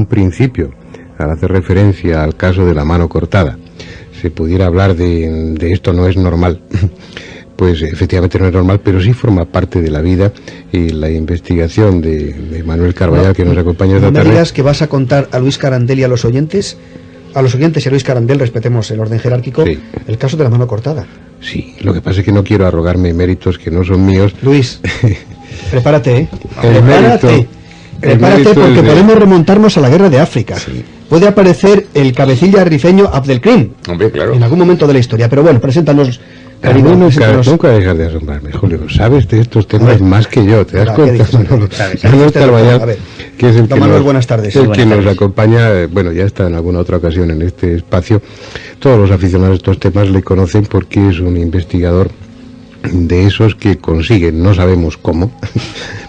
un principio, al hacer referencia al caso de la mano cortada, se pudiera hablar de esto no es normal, pues efectivamente no es normal, pero sí forma parte de la vida, y la investigación de Manuel Carballal, que nos acompaña esta tarde. No me digas que vas a contar a Luis Carandel y a los oyentes y a Luis Carandel, respetemos el orden jerárquico, sí, el caso de la mano cortada. Sí, lo que pasa es que no quiero arrogarme méritos que no son míos. Luis, prepárate, Prepárate porque podemos remontarnos a la guerra de África. Sí. Puede aparecer el cabecilla rifeño Abdelkrim. Hombre, claro. En algún momento de la historia. Pero bueno, preséntanos. Nunca dejas de asombrarme, Julio. Sabes de estos temas más que yo. ¿Te das cuenta? Manuel Carballal, que es el que Manuel, buenas tardes. El que nos acompaña, bueno, ya está en alguna otra ocasión en este espacio. Todos los aficionados a estos temas le conocen porque es un investigador de esos que consiguen, no sabemos cómo,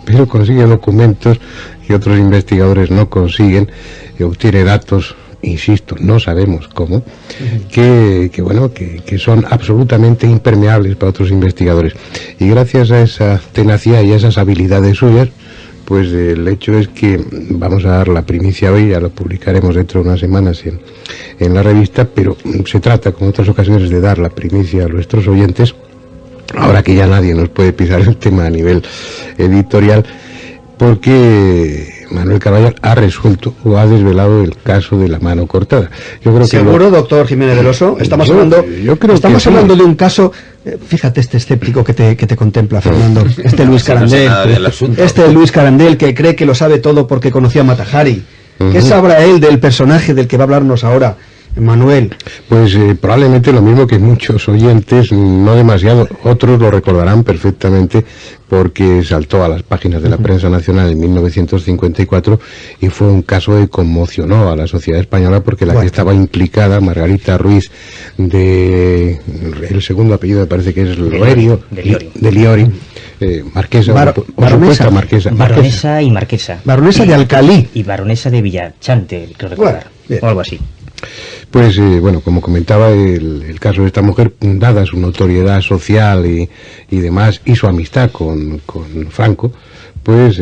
pero consigue documentos que otros investigadores no consiguen, y obtiene datos, insisto, no sabemos cómo, que son absolutamente impermeables para otros investigadores. Y gracias a esa tenacidad y a esas habilidades suyas, pues el hecho es que vamos a dar la primicia hoy, ya lo publicaremos dentro de unas semanas en la revista, pero se trata, como en otras ocasiones, de dar la primicia a nuestros oyentes, ahora que ya nadie nos puede pisar el tema a nivel editorial, porque Manuel Carballal ha resuelto o ha desvelado el caso de la mano cortada. Yo creo ¿Seguro, doctor Jiménez del Oso? Estamos hablando de un caso, fíjate este escéptico que te contempla, Fernando, Luis Carandel, Luis Carandel, que cree que lo sabe todo porque conocía a Mata Hari. ¿Qué sabrá él del personaje del que va a hablarnos ahora, Manuel? Pues probablemente lo mismo que muchos oyentes, no demasiado. Otros lo recordarán perfectamente porque saltó a las páginas de la prensa nacional en 1954 y fue un caso que conmocionó a la sociedad española, porque la que estaba implicada, Margarita Ruiz, el segundo apellido me parece que es Loerio, de Liori, marquesa, baronesa, baronesa y marquesa. Baronesa de Alcalí. Y baronesa de Villachante, creo recordar, o algo así. Pues como comentaba, el caso de esta mujer, dada su notoriedad social y demás, y su amistad con Franco, pues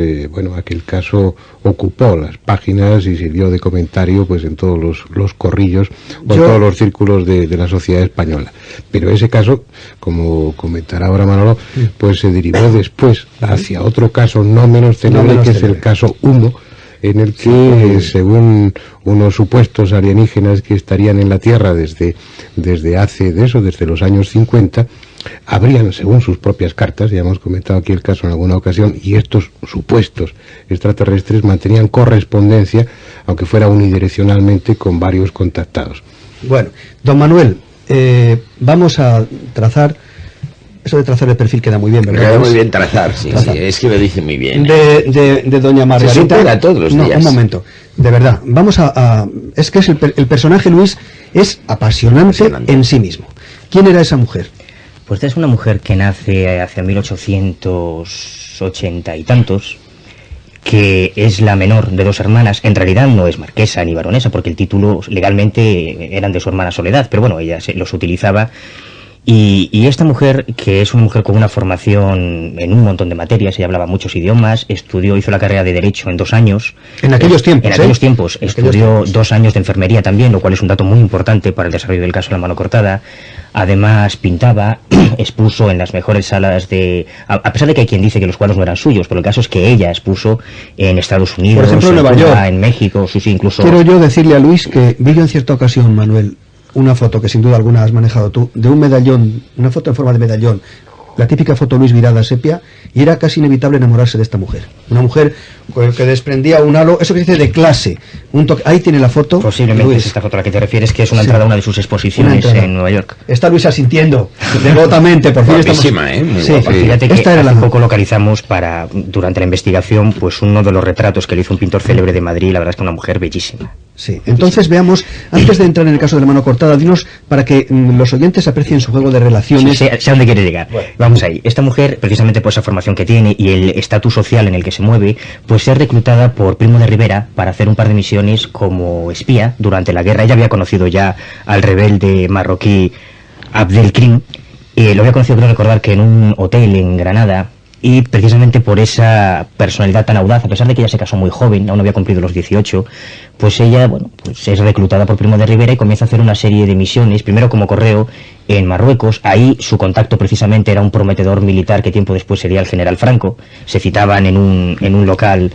aquel caso ocupó las páginas y sirvió de comentario pues en todos los corrillos o en todos los círculos de la sociedad española. Pero ese caso, como comentará ahora Manolo, pues se derivó después hacia otro caso no menos célebre, que es el caso Humo, en el que, según unos supuestos alienígenas que estarían en la Tierra desde los años 50, habrían, según sus propias cartas, ya hemos comentado aquí el caso en alguna ocasión, y estos supuestos extraterrestres mantenían correspondencia, aunque fuera unidireccionalmente, con varios contactados. Bueno, don Manuel, vamos a trazar. Eso de trazar el perfil queda muy bien, ¿verdad? Queda muy bien trazar, sí, es que lo dice muy bien. De doña Margarita. Se supera todos los días. Un momento, de verdad, vamos es que el personaje Luis es apasionante en sí mismo. ¿Quién era esa mujer? Pues es una mujer que nace hacia 1880 y tantos, que es la menor de dos hermanas. En realidad no es marquesa ni baronesa, porque el título legalmente eran de su hermana Soledad, pero bueno, ella los utilizaba. Y esta mujer, que es una mujer con una formación en un montón de materias, ella hablaba muchos idiomas, hizo la carrera de Derecho en 2 años. En aquellos tiempos. Estudió 2 años de enfermería también, lo cual es un dato muy importante para el desarrollo del caso de la mano cortada. Además pintaba, expuso en las mejores salas a pesar de que hay quien dice que los cuadros no eran suyos, pero el caso es que ella expuso en Estados Unidos, por ejemplo, en Nueva York, en México, incluso. Quiero yo decirle a Luis que vi yo en cierta ocasión, Manuel, una foto que sin duda alguna has manejado tú, de un medallón, una foto en forma de medallón, la típica foto Luis virada sepia, y era casi inevitable enamorarse de esta mujer. Una mujer que desprendía un halo, eso que dice de clase, un toque. Ahí tiene la foto. Posiblemente Luis. Es esta foto a la que te refieres, que es una entrada a una de sus exposiciones en Nueva York. Está Luis asintiendo devotamente, por fin estamos. Fíjate que hace poco localizamos durante la investigación, pues uno de los retratos que le hizo un pintor célebre de Madrid, la verdad es que una mujer bellísima. Sí, entonces veamos, antes de entrar en el caso de la mano cortada, dinos para que los oyentes aprecien su juego de relaciones. Sí, sé a dónde quiere llegar. Bueno. Vamos ahí. Esta mujer, precisamente por esa formación que tiene y el estatus social en el que se mueve, pues es reclutada por Primo de Rivera para hacer un par de misiones como espía durante la guerra. Ella había conocido ya al rebelde marroquí Abdelkrim. Lo había conocido, creo recordar, que en un hotel en Granada, y precisamente por esa personalidad tan audaz, a pesar de que ella se casó muy joven, aún no había cumplido los 18, pues ella, bueno, pues es reclutada por Primo de Rivera y comienza a hacer una serie de misiones, primero como correo en Marruecos. Ahí su contacto precisamente era un prometedor militar que tiempo después sería el general Franco. Se citaban en un local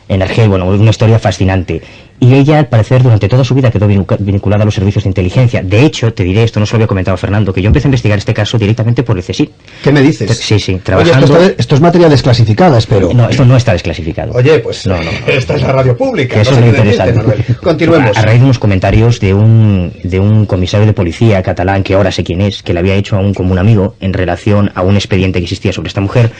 en Argel, bueno, una historia fascinante. Y ella, al parecer, durante toda su vida quedó vinculada a los servicios de inteligencia. De hecho, te diré, esto no se lo había comentado Fernando, que yo empecé a investigar este caso directamente por el CSIC. ¿Qué me dices? Sí, trabajando... Oye, esto es materia desclasificada, espero. No, esto no está desclasificado. Oye, pues no. Esta es la radio pública. Que eso es lo interesante. Manuel. Continuemos. A raíz de unos comentarios de un comisario de policía catalán, que ahora sé quién es, que le había hecho a un común amigo en relación a un expediente que existía sobre esta mujer.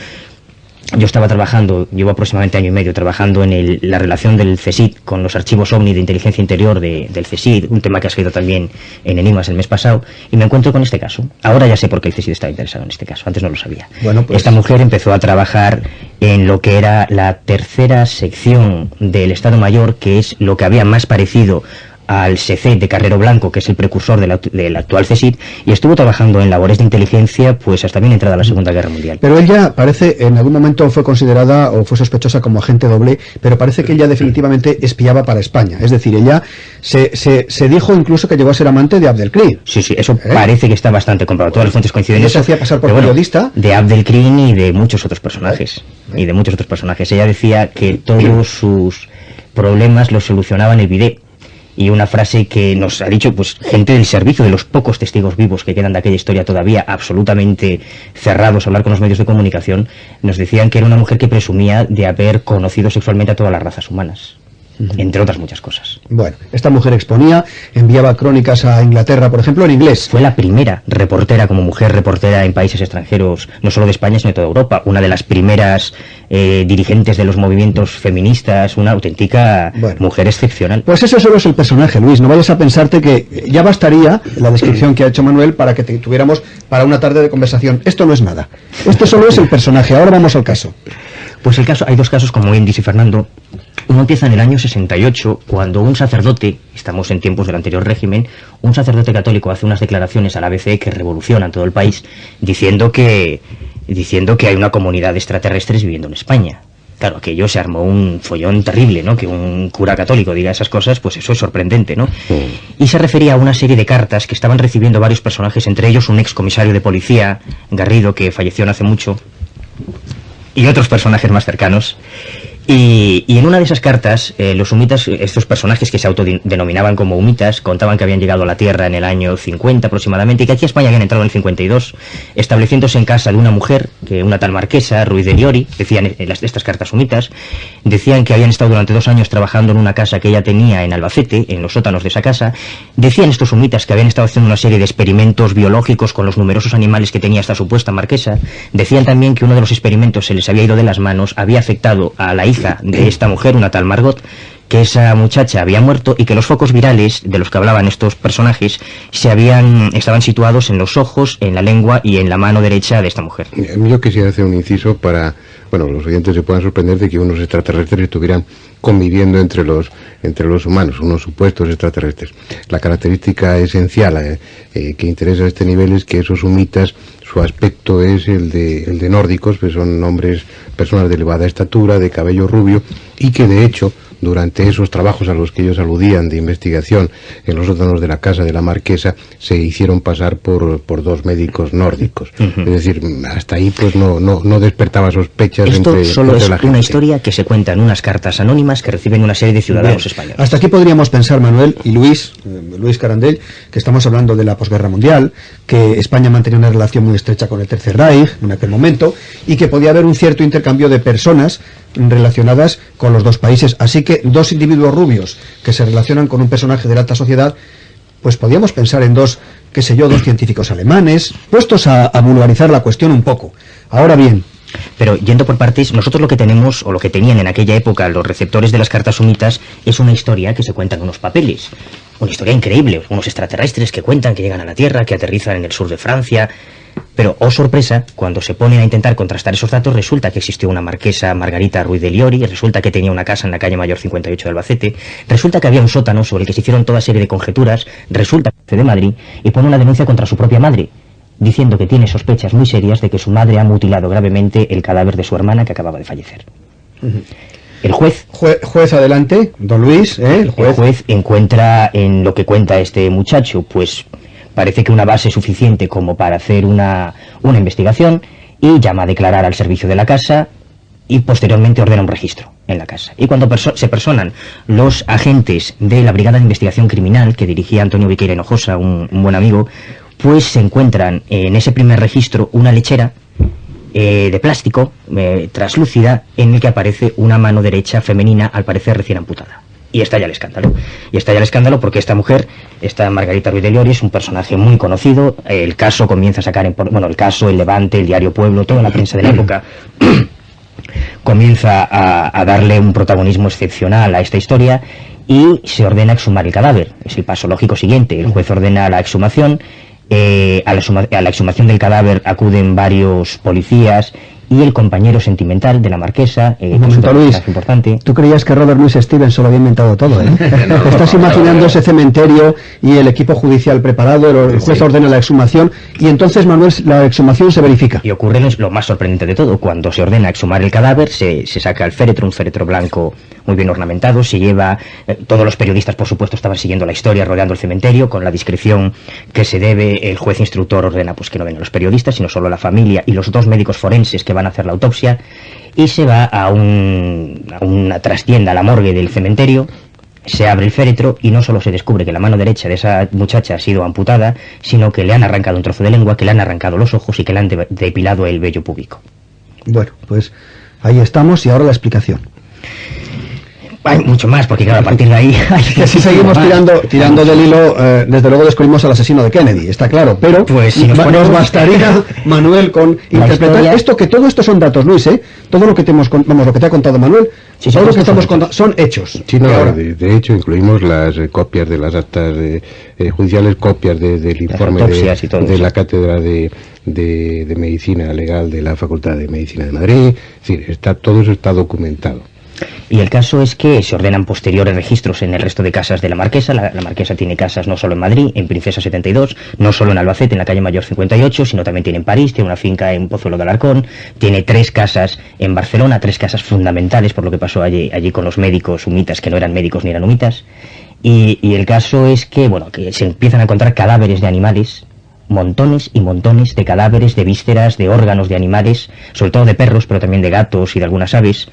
Yo estaba trabajando, llevo aproximadamente año y medio trabajando en la relación del CSIC con los archivos OVNI de inteligencia interior del CSIC, un tema que ha salido también en Enigmas el mes pasado, y me encuentro con este caso. Ahora ya sé por qué el CSIC estaba interesado en este caso, antes no lo sabía. Bueno, pues... Esta mujer empezó a trabajar en lo que era la tercera sección del Estado Mayor, que es lo que había más parecido al SECE de Carrero Blanco, que es el precursor del actual CSIC, y estuvo trabajando en labores de inteligencia pues hasta bien entrada la Segunda Guerra Mundial. Pero ella parece, en algún momento fue considerada o fue sospechosa como agente doble, pero parece que ella definitivamente espiaba para España. Es decir, ella se dijo incluso que llegó a ser amante de Abdelkrim. Sí, eso parece que está bastante comprobado. Todas las fuentes coinciden en eso. Se hacía pasar por periodista. De Abdelkrim y de muchos otros personajes. Ella decía que todos sus problemas los solucionaba en el bidet. Y una frase que nos ha dicho pues gente del servicio, de los pocos testigos vivos que quedan de aquella historia todavía absolutamente cerrados a hablar con los medios de comunicación, nos decían que era una mujer que presumía de haber conocido sexualmente a todas las razas humanas, entre otras muchas cosas. Bueno, esta mujer exponía, enviaba crónicas a Inglaterra, por ejemplo, en inglés. Fue la primera reportera, como mujer reportera en países extranjeros, no solo de España, sino de toda Europa. Una de las primeras dirigentes de los movimientos feministas, una auténtica mujer excepcional. Pues eso solo es el personaje, Luis. No vayas a pensarte que ya bastaría la descripción que ha hecho Manuel para que te tuviéramos para una tarde de conversación. Esto no es nada. Esto solo es el personaje. Ahora vamos al caso. Pues el caso, hay dos casos, como bien dice Fernando. Uno empieza en el año 68, cuando un sacerdote, estamos en tiempos del anterior régimen, un sacerdote católico hace unas declaraciones al ABC que revolucionan todo el país, diciendo que hay una comunidad de extraterrestres viviendo en España. Claro, aquello se armó un follón terrible, ¿no? Que un cura católico diga esas cosas, pues eso es sorprendente, ¿no? Y se refería a una serie de cartas que estaban recibiendo varios personajes, entre ellos un excomisario de policía, Garrido, que falleció no hace mucho, y otros personajes más cercanos. Y en una de esas cartas, los humitas, estos personajes que se autodenominaban como humitas, contaban que habían llegado a la Tierra en el año 50 aproximadamente, y que aquí a España habían entrado en el 52, estableciéndose en casa de una mujer, que una tal marquesa, Ruiz de Llori, decían estas cartas humitas, decían que habían estado durante 2 años trabajando en una casa que ella tenía en Albacete, en los sótanos de esa casa. Decían estos humitas que habían estado haciendo una serie de experimentos biológicos con los numerosos animales que tenía esta supuesta marquesa. Decían también que uno de los experimentos se les había ido de las manos, había afectado a la hija de esta mujer, una tal Margot, que esa muchacha había muerto y que los focos virales de los que hablaban estos personajes estaban situados en los ojos, en la lengua y en la mano derecha de esta mujer. Yo quisiera hacer un inciso para, los oyentes se puedan sorprender de que unos extraterrestres estuvieran conviviendo entre los humanos, unos supuestos extraterrestres. La característica esencial que interesa a este nivel es que esos humitas, su aspecto es el de nórdicos, pues son hombres, personas de elevada estatura, de cabello rubio, y que de hecho durante esos trabajos a los que ellos aludían de investigación en los sótanos de la casa de la marquesa se hicieron pasar por 2 médicos nórdicos. Es decir, hasta ahí pues no despertaba sospechas. Esto solo es una historia que se cuenta en unas cartas anónimas que reciben una serie de ciudadanos españoles. Hasta aquí podríamos pensar, Manuel y Luis Carandell, que estamos hablando de la posguerra mundial, que España mantenía una relación muy estrecha con el Tercer Reich en aquel momento, y que podía haber un cierto intercambio de personas relacionadas con los dos países. Así que 2 individuos rubios que se relacionan con un personaje de la alta sociedad, pues podíamos pensar en 2 científicos alemanes, puestos a vulgarizar la cuestión un poco. Ahora bien, pero yendo por partes, nosotros lo que tenemos, o lo que tenían en aquella época los receptores de las cartas humitas, es una historia que se cuenta en unos papeles. Una historia increíble, unos extraterrestres que cuentan que llegan a la Tierra, que aterrizan en el sur de Francia. Pero, oh sorpresa, cuando se ponen a intentar contrastar esos datos, resulta que existió una marquesa Margarita Ruiz de Llori, resulta que tenía una casa en la calle Mayor 58 de Albacete, resulta que había un sótano sobre el que se hicieron toda serie de conjeturas, resulta que de Madrid, y pone una denuncia contra su propia madre. diciendo que tiene sospechas muy serias de que su madre ha mutilado gravemente el cadáver de su hermana que acababa de fallecer. El juez... Juez adelante, don Luis, el juez encuentra en lo que cuenta este muchacho, pues parece que una base suficiente como para hacer una investigación, y llama a declarar al servicio de la casa y posteriormente ordena un registro en la casa. Y cuando se personan los agentes de la Brigada de Investigación Criminal que dirigía Antonio Viqueira Hinojosa, un buen amigo, pues se encuentran en ese primer registro una lechera de plástico traslúcida en el que aparece una mano derecha femenina, al parecer recién amputada. Y estalla el escándalo. Y estalla el escándalo porque esta mujer, esta Margarita Ruiz de Llori, es un personaje muy conocido. El caso comienza a sacar, el caso, el Levante, el diario Pueblo, toda la prensa de la época comienza a darle un protagonismo excepcional a esta historia, y se ordena exhumar el cadáver. Es el paso lógico siguiente. El juez ordena la exhumación. A la exhumación del cadáver acuden varios policías y el compañero sentimental de la marquesa. Un momento, Luis, importante. ¿Tú creías que Robert Louis Stevenson lo había inventado todo, eh? Te estás imaginando ese cementerio y el equipo judicial preparado, el juez ordena la exhumación, y entonces, Manuel, la exhumación se verifica. Y ocurre lo más sorprendente de todo: cuando se ordena exhumar el cadáver, se saca el féretro, un féretro blanco muy bien ornamentado, se lleva... todos los periodistas, por supuesto, estaban siguiendo la historia, rodeando el cementerio, con la discreción que se debe. El juez instructor ordena pues que no vengan los periodistas, sino solo la familia y los 2 médicos forenses que van a hacer la autopsia, y se va a una trastienda, a la morgue del cementerio. Se abre el féretro y no solo se descubre que la mano derecha de esa muchacha ha sido amputada, sino que le han arrancado un trozo de lengua, que le han arrancado los ojos y que le han depilado el vello púbico. Bueno, pues ahí estamos, y ahora la explicación. Hay mucho más, porque claro, a partir de ahí... Que si seguimos tirando del hilo, desde luego descubrimos al asesino de Kennedy, está claro, pero pues si nos bastaría, Manuel, con interpretar esto, que todo esto son datos, Luis, todo lo que te hemos, lo que te ha contado Manuel, todo lo que estamos contando son hechos. Sí, no, de hecho incluimos las copias de las actas judiciales, copias del informe de la cátedra de Medicina Legal de la Facultad de Medicina de Madrid. Es decir, todo eso está documentado. Y el caso es que se ordenan posteriores registros en el resto de casas de la marquesa. La marquesa tiene casas no solo en Madrid, en Princesa 72, no solo en Albacete, en la calle Mayor 58, sino también tiene en París, tiene una finca en Pozuelo de Alarcón, tiene 3 casas en Barcelona, 3 casas fundamentales por lo que pasó allí con los médicos humitas, que no eran médicos ni eran humitas. Y el caso es que, que se empiezan a encontrar cadáveres de animales, montones y montones de cadáveres, de vísceras, de órganos de animales, sobre todo de perros, pero también de gatos y de algunas aves.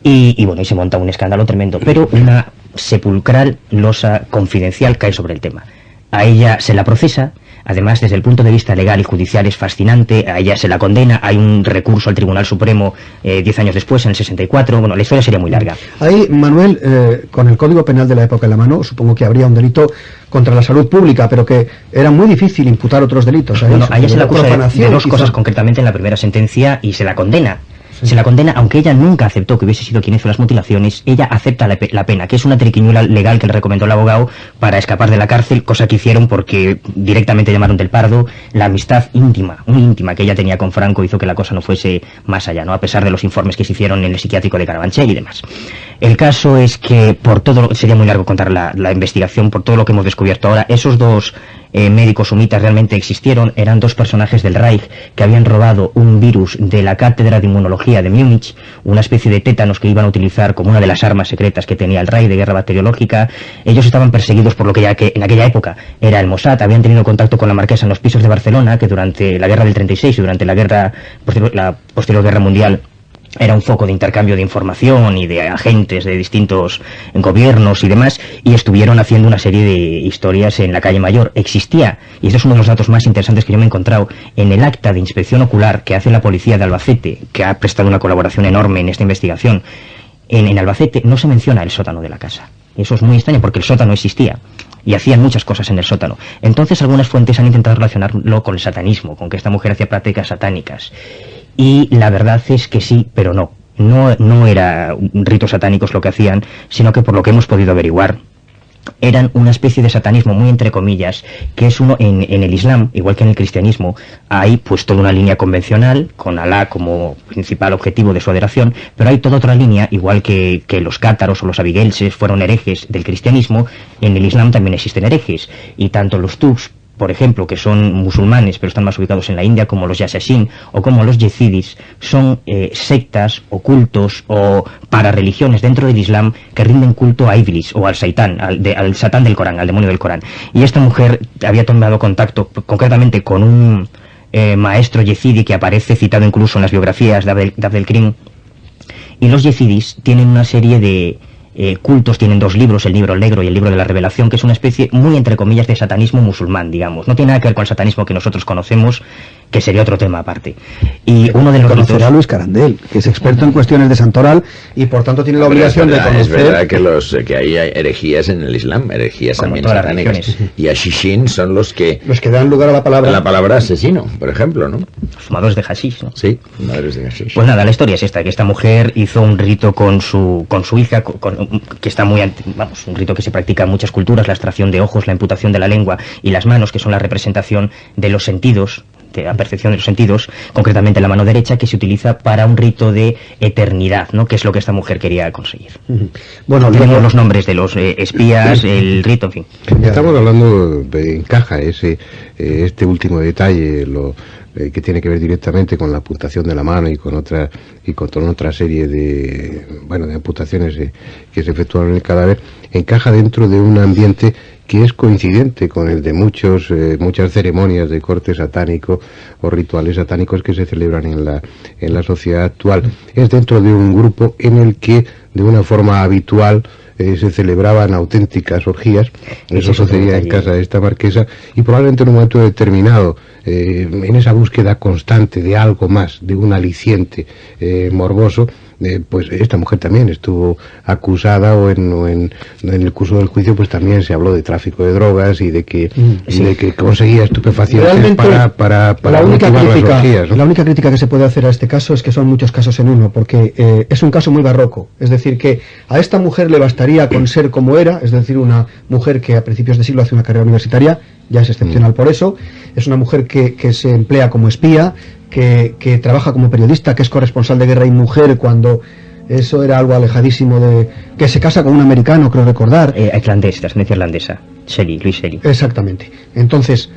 Y se monta un escándalo tremendo, pero una sepulcral losa confidencial cae sobre el tema. A ella se la procesa, además desde el punto de vista legal y judicial es fascinante, a ella se la condena, hay un recurso al Tribunal Supremo 10 años después, en el 64, la historia sería muy larga. Ahí, Manuel, con el Código Penal de la época en la mano, supongo que habría un delito contra la salud pública, pero que era muy difícil imputar otros delitos. A ella se la acusa de 2 cosas concretamente en la primera sentencia, y se la condena. Se la condena, aunque ella nunca aceptó que hubiese sido quien hizo las mutilaciones. Ella acepta la pena, que es una triquiñuela legal que le recomendó el abogado para escapar de la cárcel, cosa que hicieron porque directamente llamaron del Pardo. La amistad íntima, muy íntima, que ella tenía con Franco hizo que la cosa no fuese más allá, a pesar de los informes que se hicieron en el psiquiátrico de Carabanchel y demás. El caso es que, por todo, sería muy largo contar la investigación, por todo lo que hemos descubierto ahora, esos 2 médicos humitas realmente existieron, eran 2 personajes del Reich que habían robado un virus de la cátedra de inmunología de Múnich, una especie de tétanos que iban a utilizar como una de las armas secretas que tenía el Reich de guerra bacteriológica. Ellos estaban perseguidos por lo que en aquella época era el Mossad, habían tenido contacto con la marquesa en los pisos de Barcelona, que durante la guerra del 36 y durante la posterior guerra mundial era un foco de intercambio de información y de agentes de distintos gobiernos y demás, y estuvieron haciendo una serie de historias en la calle Mayor. Existía, y este es uno de los datos más interesantes que yo me he encontrado, en el acta de inspección ocular que hace la policía de Albacete, que ha prestado una colaboración enorme en esta investigación. En Albacete no se menciona el sótano de la casa. Eso es muy extraño porque el sótano existía y hacían muchas cosas en el sótano. Entonces algunas fuentes han intentado relacionarlo con el satanismo, con que esta mujer hacía prácticas satánicas. Y la verdad es que sí, pero no. No era ritos satánicos lo que hacían, sino que por lo que hemos podido averiguar, eran una especie de satanismo muy entre comillas, que es uno en el Islam, igual que en el cristianismo, hay pues toda una línea convencional, con Alá como principal objetivo de su adoración, pero hay toda otra línea, igual que los cátaros o los abigelses fueron herejes del cristianismo, en el Islam también existen herejes, y tanto los tubs por ejemplo, que son musulmanes, pero están más ubicados en la India, como los Yasashin o como los Yezidis, son sectas o cultos o parareligiones dentro del Islam que rinden culto a Iblis o al Saitán, al Satán del Corán, al demonio del Corán. Y esta mujer había tomado contacto concretamente con un maestro yezidi que aparece citado incluso en las biografías de Abdelkrim. Y los yezidis tienen una serie de cultos, tienen 2 libros, el libro negro y el libro de la revelación, que es una especie muy entre comillas de satanismo musulmán, digamos. No tiene nada que ver con el satanismo que nosotros conocemos, que sería otro tema aparte. Y uno de los conocerá a Luis Carandel, que es experto en cuestiones de santoral y por tanto tiene la obligación de conocer. Es verdad que hay herejías en el Islam, herejías como también satánicas. Y Ashishin son los que dan lugar a la palabra asesino, por ejemplo, ¿no? Los fumadores de hashish, ¿no? Sí, fumadores de hashish. Pues nada, la historia es esta, que esta mujer hizo un rito con su hija, que está muy un rito que se practica en muchas culturas, la extracción de ojos, la amputación de la lengua y las manos, que son la representación de los sentidos, de la percepción de los sentidos, concretamente la mano derecha, que se utiliza para un rito de eternidad, ¿no? Que es lo que esta mujer quería conseguir. Bueno, tenemos los nombres de los espías, el rito, en fin. Estamos hablando encaja este último detalle, que tiene que ver directamente con la amputación de la mano y con otra serie de amputaciones que se efectúan en el cadáver, encaja dentro de un ambiente que es coincidente con el de muchas ceremonias de corte satánico o rituales satánicos que se celebran en la sociedad actual. Es dentro de un grupo en el que de una forma habitual se celebraban auténticas orgías. Eso sucedía en casa de esta marquesa, y probablemente en un momento determinado, en esa búsqueda constante de algo más, de un aliciente morboso, pues esta mujer también estuvo acusada, o en el curso del juicio pues también se habló de tráfico de drogas y de que conseguía estupefacientes para la única crítica, las orgías, ¿no? La única crítica que se puede hacer a este caso es que son muchos casos en uno, porque es un caso muy barroco. Es decir, que a esta mujer le bastaría con ser como era, es decir, una mujer que a principios de siglo hace una carrera universitaria, ya es excepcional por eso. Es una mujer que se emplea como espía, que trabaja como periodista, que es corresponsal de Guerra y Mujer, cuando eso era algo alejadísimo de... que se casa con un americano, creo recordar. Irlandés, de ascendencia irlandesa. Luis Shelley. Exactamente. Entonces,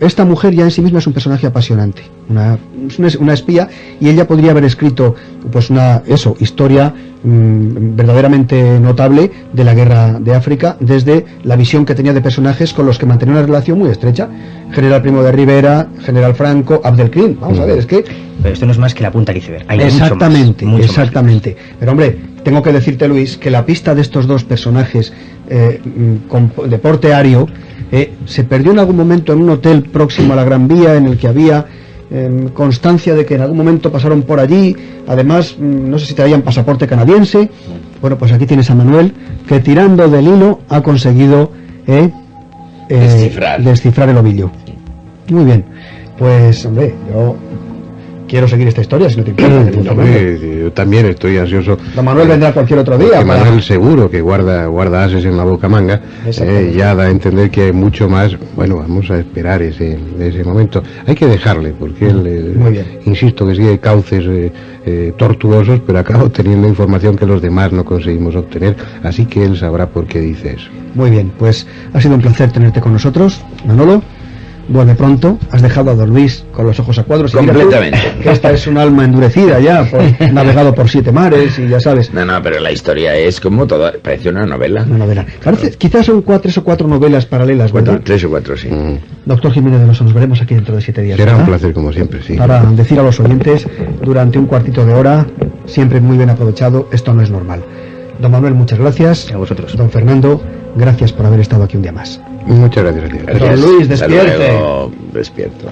esta mujer ya en sí misma es un personaje apasionante, una espía, y ella podría haber escrito pues una historia verdaderamente notable de la guerra de África, desde la visión que tenía de personajes con los que mantenía una relación muy estrecha. General Primo de Rivera, General Franco, Abdelkrim. Vamos a ver, es que... Pero esto no es más que la punta del iceberg. Hay exactamente, mucho exactamente. Más. Pero hombre, tengo que decirte, Luis, que la pista de estos dos personajes de porte ario se perdió en algún momento en un hotel próximo a la Gran Vía, en el que había constancia de que en algún momento pasaron por allí. Además, no sé si traían pasaporte canadiense. Bueno, pues aquí tienes a Manuel, que tirando del hilo ha conseguido descifrar el ovillo. Muy bien. Pues, hombre, yo quiero seguir esta historia, si no te importa. Yo también estoy ansioso. Don Manuel vendrá cualquier otro día. Porque Manuel seguro que guarda ases en la boca manga. Ya da a entender que hay mucho más. Bueno, vamos a esperar ese momento. Hay que dejarle, porque él, insisto, que sigue cauces tortuosos, pero acaba obteniendo información que los demás no conseguimos obtener. Así que él sabrá por qué dice eso. Muy bien, pues ha sido un placer tenerte con nosotros, Manolo. Vuelve pronto. Has dejado a don Luis con los ojos a cuadros. Completamente. Que esta es un alma endurecida ya, navegado por 7 mares y ya sabes. No, pero la historia es como toda, parece una novela. Una novela. Parece, quizás son 3 o 4 novelas paralelas, ¿verdad? 3 o 4, sí. Doctor Jiménez de Loso, nos veremos aquí dentro de 7 días. Será un placer, como siempre, sí. Para decir a los oyentes, durante un cuartito de hora, siempre muy bien aprovechado, esto no es normal. Don Manuel, muchas gracias. A vosotros. Don Fernando, gracias por haber estado aquí un día más. Muchas gracias a ti. Don Luis, despierte. Despierto.